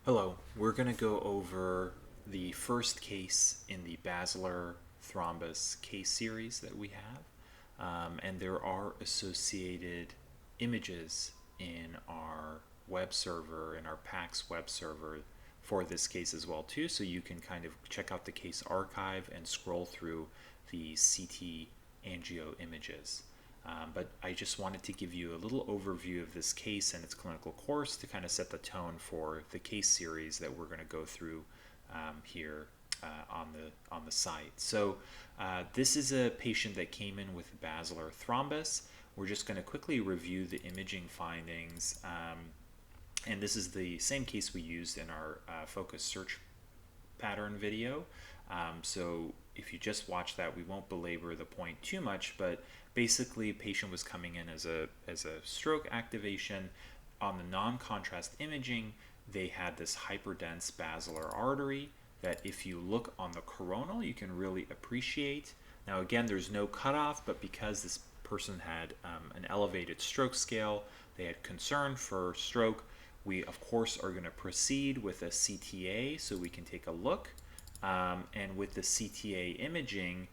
Hello, we're going to go over the first case in the basilar thrombus case series that we have. And there are associated images in our web server, in our PACS web server for this case as well too. So you can kind of check out the case archive and scroll through the CT angio images. But I just wanted to give you a little overview of this case and its clinical course to kind of set the tone for the case series that we're going to go through here on the site. So this is a patient that came in with basilar thrombus. We're just going to quickly review the imaging findings. And this is the same case we used in our focus search pattern video. So if you just watch that, we won't belabor the point too much, but basically a patient was coming in as a stroke activation. On the non-contrast imaging, they had this hyperdense basilar artery that if you look on the coronal, you can really appreciate. Now again, there's no cutoff, but because this person had an elevated stroke scale, they had concern for stroke, we of course are going to proceed with a CTA so we can take a look. And with the CTA imaging,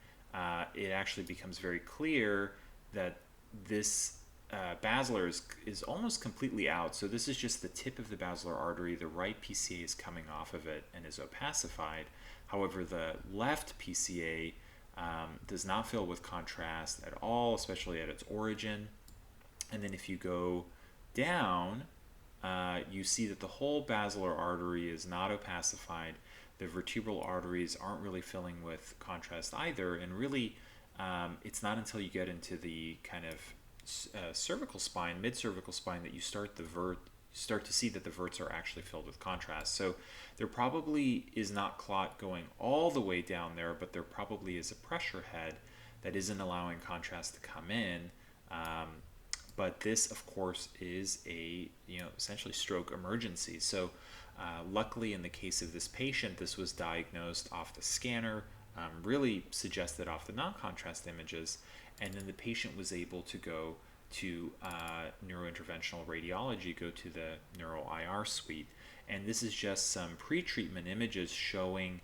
it actually becomes very clear that this basilar is almost completely out. So this is just the tip of the basilar artery. The right PCA is coming off of it and is opacified. However, the left PCA does not fill with contrast at all, especially at its origin. And then if you go down, you see that the whole basilar artery is not opacified. The vertebral arteries aren't really filling with contrast either, and really it's not until you get into the kind of cervical spine, mid-cervical spine, that you start to see that the verts are actually filled with contrast. So there probably is not clot going all the way down there, but there probably is a pressure head that isn't allowing contrast to come in. But this, of course, is a essentially stroke emergency. So luckily, in the case of this patient, this was diagnosed off the scanner, really suggested off the non-contrast images, and then the patient was able to go to neurointerventional radiology, go to the neuro IR suite. And this is just some pre-treatment images showing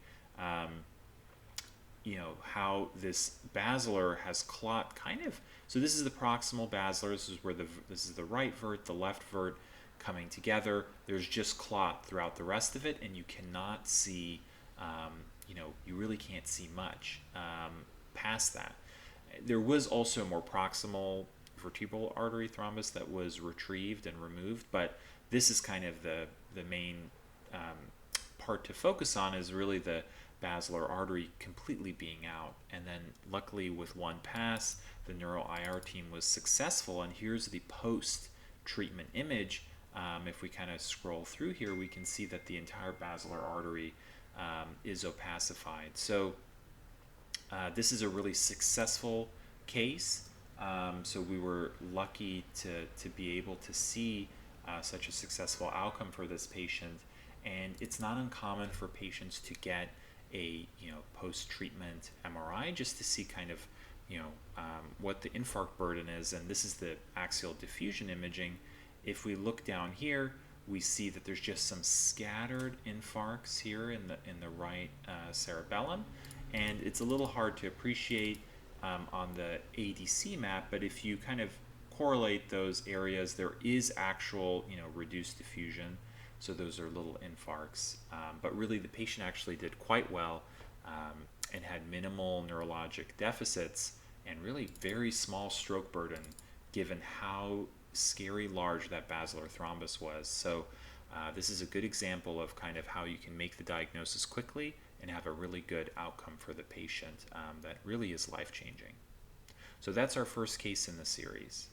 how this basilar has clot kind of. So this is the proximal basilar. This is the right vert, the left vert coming together. There's just clot throughout the rest of it, and you cannot see. You really can't see much past that. There was also a more proximal vertebral artery thrombus that was retrieved and removed, but this is kind of the main part to focus on, is really the basilar artery completely being out. And then luckily with one pass, the neuro IR team was successful, and here's the post treatment image. If we kind of scroll through here, we can see that the entire basilar artery is opacified. So this is a really successful case. So we were lucky to be able to see such a successful outcome for this patient. And it's not uncommon for patients to get a post-treatment MRI just to see kind of what the infarct burden is. And this is the axial diffusion imaging. If we look down here, we see that there's just some scattered infarcts here in the right cerebellum, and it's a little hard to appreciate on the ADC map. But if you kind of correlate those areas, there is actual reduced diffusion. So those are little infarcts, but really the patient actually did quite well and had minimal neurologic deficits and really very small stroke burden, given how scary large that basilar thrombus was. So this is a good example of kind of how you can make the diagnosis quickly and have a really good outcome for the patient that really is life-changing. So that's our first case in the series.